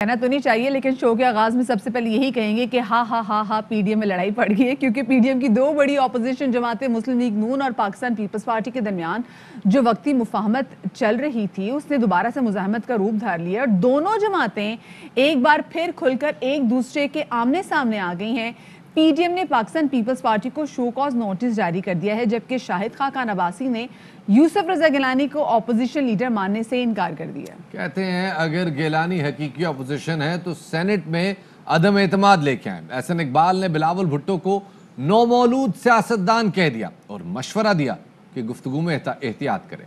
कहना तो नहीं चाहिए, लेकिन शो के आगाज में सबसे पहले यही कहेंगे कि हा पीडीएम में लड़ाई पड़ गई है, क्योंकि पीडीएम की दो बड़ी ऑपोजिशन जमातें मुस्लिम लीग नून और पाकिस्तान पीपल्स पार्टी के दरमियान जो वक्ती मुफाहमत चल रही थी उसने दोबारा से मुजाहमत का रूप धार लिया और दोनों जमातें एक बार फिर खुलकर एक दूसरे के आमने सामने आ गई हैं। पीडीएम ने पाकिस्तान पीपल्स पार्टी को शो कॉज नोटिस जारी कर दिया है, जबकि शाहिद खान अब्बासी ने यूसुफ रजा गिलानी को ऑपोजिशन लीडर मानने से इनकार कर दिया। कहते हैं अगर गिलानी हकीकी ऑपोजिशन है तो सेनेट में अदम एतमाद लेके आए। एहसन इकबाल ने बिलावल भुट्टो को नौमौलूद सियासतदान कह दिया और मशवरा दिया कि गुफ्तगू में एहतियात करें।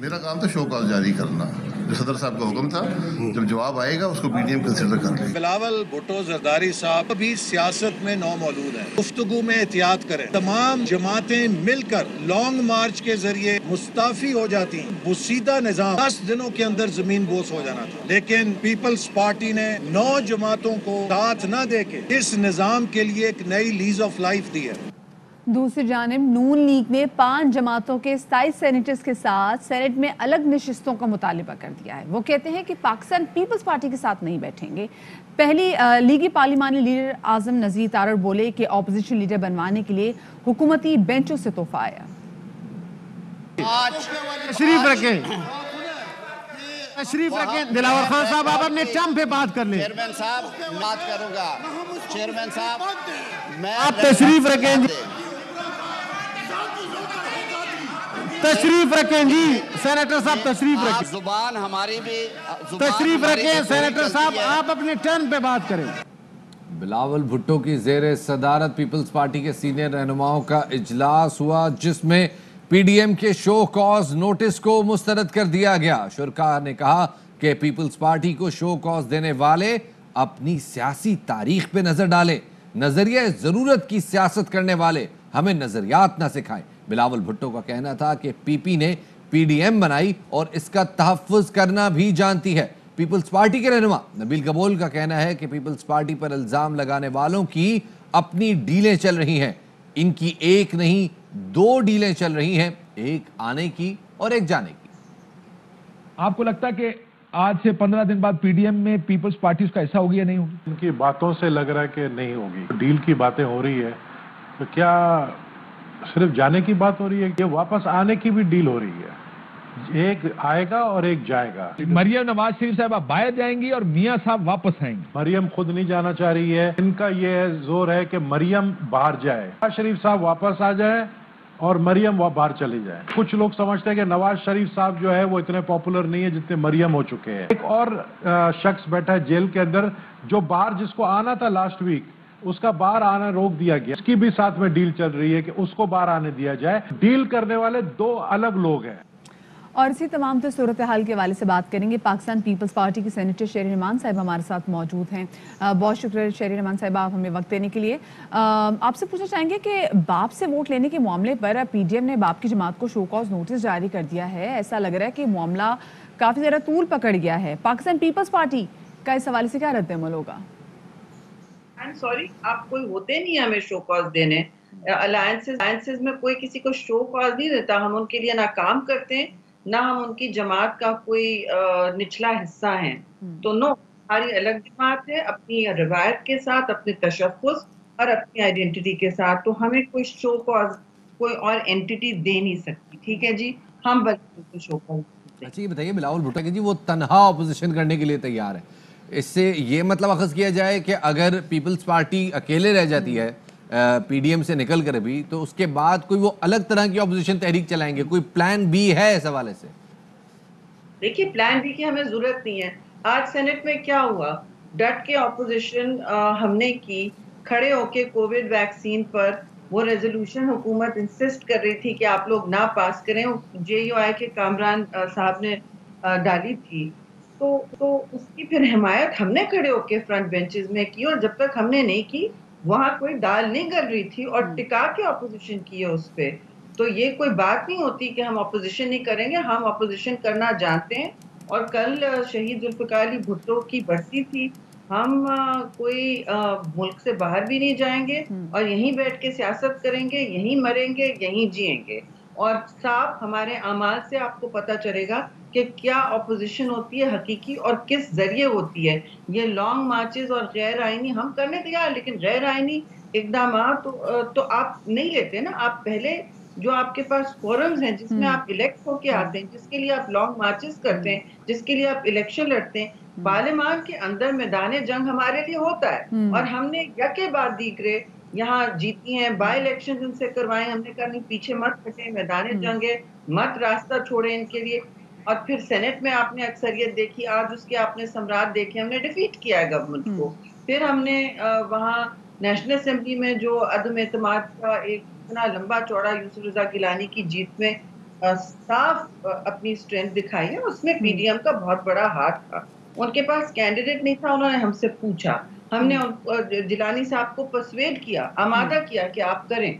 मेरा काम था शो कॉज जारी करना, जो सदर साहब का हुक्म था, जब जवाब आएगा उसको पीडीएम कंसिडर कर लेंगे। बिलावल भुट्टो जरदारी साहब भी सियासत में नौमौलूद हैं, गुफ्तगू में एहतियात करें। तमाम जमातें मिलकर लॉन्ग मार्च के जरिए मुस्ताफी हो जाती, बुसीदा निजाम 10 दिनों के अंदर जमीन बोस हो जाना था, लेकिन पीपल्स पार्टी ने 9 जमातों को साथ न देके इस निजाम के लिए एक नई लीज ऑफ लाइफ दी है। दूसरी जानिब नून लीग ने 5 जमातों के 27 सेनेटर्स के साथ सेनेट में अलग नशिस्तों का मुतालिबा कर दिया है। वो कहते हैं कि पाकिस्तान पीपल्स पार्टी के साथ नहीं बैठेंगे। पहली लीगी पार्लिमानी लीडर आजम नजीर तारड़ बोले कि ऑपोजिशन लीडर बनवाने के लिए हुकूमती बेंचों से तोहफा आया। तशरीफ रखें दिलावर खान साहब, आप अपने टर्म पे बात कर लें। चेयरमैन साहब बात करूंगा। चेयरमैन साहब मैं आप तशरीफ रखें, तशरीफ रखें जी। सेनेटर साहब तशरीफ रखें, जुबान हमारी भी तशरीफ रखें। सेनेटर साहब आप अपने टर्न पे बात करें। बिलावल भुट्टो की जेर सदारत पीपल्स पार्टी के सीनियर रहनुमाओं का इजलास हुआ, जिसमें पीडीएम के शो कॉज नोटिस को मुस्तरद कर दिया गया। शुरका ने कहा कि पीपल्स पार्टी को शो कॉज देने वाले अपनी सियासी तारीख पे नजर डालें, नजरिया जरूरत की सियासत करने वाले हमें नजरियात ना सिखाएं। बिलावल भुट्टो का कहना था कि पीपी ने पीडीएम बनाई और इसका तहफ़्फ़ुज़ करना भी जानती है। पीपल्स पार्टी के रहनुमा नबील कबोल का कहना है कि पीपल्स पार्टी पर इल्जाम लगाने वालों की अपनी डीलें चल रही हैं। इनकी एक नहीं 2 डीलें चल रही हैं, एक आने की और एक जाने की। आपको लगता है कि आज से 15 दिन बाद पीडीएम में पीपल्स पार्टी उसका ऐसा होगी या नहीं होगी? उनकी बातों से लग रहा है कि नहीं होगी। डील की बातें हो रही है तो क्या सिर्फ जाने की बात हो रही है कि वापस आने की भी डील हो रही है? एक आएगा और एक जाएगा। मरियम नवाज शरीफ साहब बाहर जाएंगी और मियां साहब वापस आएंगे। मरियम खुद नहीं जाना चाह रही है। इनका ये जोर है कि मरियम बाहर जाए, नवाज शरीफ साहब वापस आ जाए और मरियम बाहर चली जाए। कुछ लोग समझते हैं कि नवाज शरीफ साहब जो है वो इतने पॉपुलर नहीं है जितने मरियम हो चुके हैं। एक और शख्स बैठा है जेल के अंदर जो बाहर, जिसको आना था लास्ट वीक, उसका बाहर आना रोक दिया गया। इसकी भी साथ में डील चल रही है कि उसको बाहर आने दिया जाए। डील करने वाले 2 अलग लोग हैं। और इसी तमाम तो सूरत हाल के हवाले से बात करेंगे। पाकिस्तान पीपल्स पार्टी की सेनेटर शेरी रहमान साहब हमारे साथ मौजूद हैं। बहुत शुक्रिया शेरी रहमान साहब, आप हमें वक्त देने के लिए। आपसे पूछना चाहेंगे कि बाप से वोट लेने के मामले पर पीडीएम ने बाप की जमात को शो कॉज नोटिस जारी कर दिया है। ऐसा लग रहा है कि मामला काफ़ी ज़्यादा तूल पकड़ गया है। पाकिस्तान पीपल्स पार्टी का इस हवाले से क्या रद्द-ए-अमल होगा? सॉरी, आप कोई होते नहीं है हमें शो कॉज देने। अलायंसेस में कोई किसी को शो कॉज नहीं देता। हम उनके लिए ना काम करते हैं, ना हम उनकी जमात का कोई निचला हिस्सा है। तो नो, हमारी अलग जमात है, अपनी रिवायत के साथ, अपने तशख्खुस और अपनी आइडेंटिटी के साथ। तो हमें कोई शो कॉज कोई और एंटिटी दे नहीं सकती। ठीक है जी, हम बस शो कॉज। अच्छा, ये बताइए बिलावल भुट्टो जी, वो तनहा ऑपोजिशन करने के लिए तैयार है। इससे ये मतलब अखज़ किया जाए कि अगर पीपल्स पार्टी अकेले रह जाती है पीडीएम से निकल कर भी, तो उसके बाद कोई वो अलग तरह की ऑपोजिशन तहरीक चलाएंगे? कोई प्लान बी है इस हवाले से? देखिए, प्लान बी की हमें जरूरत नहीं है। आज सेनेट में क्या हुआ, डट के ऑपोजिशन हमने की, खड़े होके कोविड वैक्सीन पर वो रेजोल्यूशन हुकूमत इंसिस्ट कर रही थी कि आप लोग ना पास करें। जेयूआई के कामरान साहब ने डाली थी, तो उसकी फिर हिमायत हमने खड़े होके फ्रंट बेंचेस में की, और जब तक हमने नहीं की वहां कोई दाल नहीं गल रही थी और टिका के ऑपोजिशन की है उस पे। तो ये कोई बात नहीं होती कि हम ऑपोजिशन नहीं करेंगे, हम ऑपोजिशन करना जानते हैं। और कल शहीद जुल्फ़िकार अली भुट्टो की बरसी थी। हम कोई मुल्क से बाहर भी नहीं जाएंगे और यहीं बैठ के सियासत करेंगे, यहीं मरेंगे, यहीं जिएंगे। और साफ हमारे अमाल से आपको पता चलेगा कि क्या ऑपोजिशन होती है हकीकी और किस जरिए होती है। ये लॉन्ग मार्चेस और गैर आईनी हम करने तैयार, लेकिन गैर आईनी इकदाम तो आप नहीं लेते ना। आप पहले जो आपके पास फोरम्स हैं जिसमें आप इलेक्ट होके आते हैं, जिसके लिए आप लॉन्ग मार्चेस करते हैं, जिसके लिए आप इलेक्शन लड़ते हैं, पार्लियामान के अंदर मैदान जंग हमारे लिए होता है। और हमने यके बाद दीगरे यहाँ जीती हैं, बाय इलेक्शन इनसे करवाए, हमने कहा नहीं पीछे मत हटे, मैदान जंग है, मत रास्ता छोड़े इनके लिए। और फिर सेनेट में आपने अक्सरियत देखी, आज उसके आपने सम्राट देखे, हमने डिफीट किया है गवर्नमेंट को। फिर हमने वहाँ नेशनल असेंबली में जो अदम एतमाद का एक इतना लंबा चौड़ा यूसुफ रजा गिलानी की जीत में साफ अपनी स्ट्रेंथ दिखाई है, उसमें पीडीएम का बहुत बड़ा हाथ था। उनके पास कैंडिडेट नहीं था, उन्होंने हमसे पूछा, हमने जिलानी साहब को पर्सुएड किया, आमादा किया कि आप करें।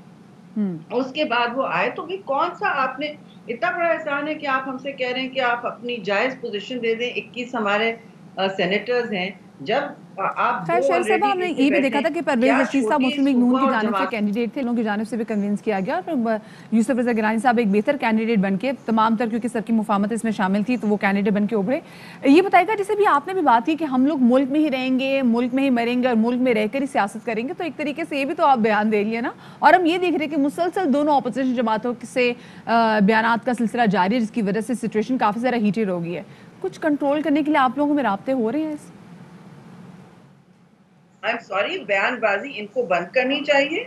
उसके बाद वो आए। तो भी कौन सा आपने इतना बड़ा एहसान है कि आप हमसे कह रहे हैं कि आप अपनी जायज पोजीशन दे दें। 21 हमारे सेनेटर्स हैं। जब आप खैर शेर साहब, हमने ये भी देखा था कि परवेज रशीद साहब मुस्लिम लीग नून की जानिब से कैंडिडेट थे, लोगों की जानिब से भी कन्विंस किया गया और यूसुफ रजा गिलानी साहब एक बेहतर कैंडिडेट बनके, तमाम तर क्योंकि सबकी मुफाहमत इसमें शामिल थी तो वो कैंडिडेट बनके उभरे। ये बताएगा, जैसे भी आपने भी बात की कि हम लोग मुल्क में ही रहेंगे, मुल्क में ही मरेंगे और मुल्क में रहकर ही सियासत करेंगे, तो एक तरीके से ये भी तो आप बयान दे रही है ना। और हम ये देख रहे हैं कि मुसलसल दोनों अपोजिशन जमातों से बयानात का सिलसिला जारी है, जिसकी वजह से सिचुएशन काफ़ी ज़्यादा हीटेड हो गई है। कुछ कंट्रोल करने के लिए आप लोगों में राब्ते हो रहे हैं? आई एम सॉरी, बयानबाजी इनको बंद करनी चाहिए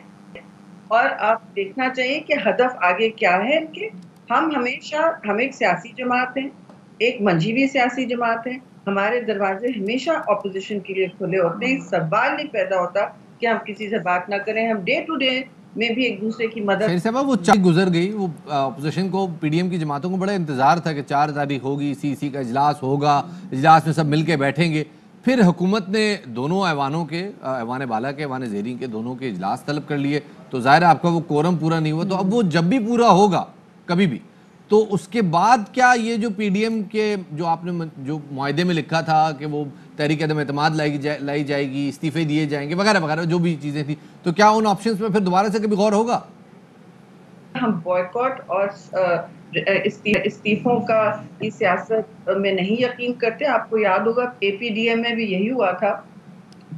और आप देखना चाहिए कि हदफ आगे क्या है इनके। हम एक सियासी जमात हैं, एक मंजीवी सियासी जमात है, हमारे दरवाजे हमेशा ऑपोजिशन के लिए खुले होते हैं। सवाल नहीं पैदा होता कि हम किसी से बात ना करें, हम डे टू डे में भी एक दूसरे की मदद। वो चाय गुजर गई, वो ऑपोजिशन को, पीडीएम की जमातों को बड़ा इंतजार था कि 4 तारीख होगी, सीसी का इजलास होगा, इजलास में सब मिल के बैठेंगे। फिर हुकूमत ने दोनों ऐवानों के, ऐवान बाला के, ऐवान ज़ेरीन के, दोनों के इजलास तलब कर लिए। तो ज़ाहिर है आपका वो कोरम पूरा नहीं हुआ। तो अब वो जब भी पूरा होगा कभी भी, तो उसके बाद क्या ये जो पीडीएम के जो आपने जो मुआहदे में लिखा था कि वो तहरीक अदम एतमाद लाई जाएगी, इस्तीफे दिए जाएंगे वगैरह वगैरह जो भी चीज़ें थी, तो क्या उन ऑप्शंस में फिर दोबारा से कभी गौर होगा? हम बॉयकॉट और इस्तीफों का की सियासत में नहीं यकीन करते। आपको याद होगा एपीडीएम में भी यही हुआ था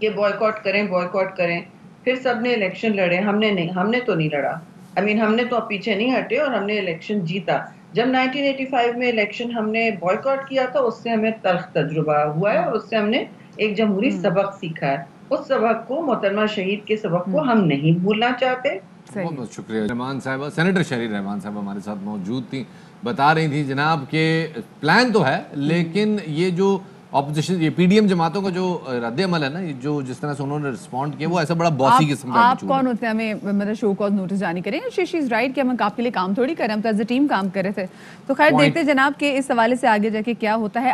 कि बॉयकॉट करें। फिर सबने इलेक्शन लड़े, हमने नहीं, हमने तो नहीं लड़ा। हमने तो पीछे नहीं हटे और हमने इलेक्शन जीता। जब 1985 में इलेक्शन हमने बॉयकॉट किया था, उससे हमें तल्ख तजुर्बा हुआ है और उससे हमने एक जमहूरी सबक सीखा है। उस सबक को, मोहतरमा शहीद के सबक को हम नहीं भूलना चाहते। बहुत बहुत शुक्रिया रहमान साहब। सेनेटर शहरी रहमान साहब हमारे साथ मौजूद थी, बता रही थी जनाब के प्लान तो है, लेकिन ये जो ऑपोजिशन, ये पीडीएम जमातों का जो रद्द अमल है ना, ये जो जिस तरह से उन्होंने रिस्पॉन्ड किया, वो ऐसा बड़ा बॉसी किस्म का। आप कौन होते हैं हमें मतलब शो कॉज नोटिस जारी करेंगे? शी इज राइट कि हम आपके लिए काम थोड़ी कर रहे हैं, हम तो एज ए टीम काम कर रहे थे। तो खैर देखते जनाब के इस हवाले से आगे जाके क्या होता है।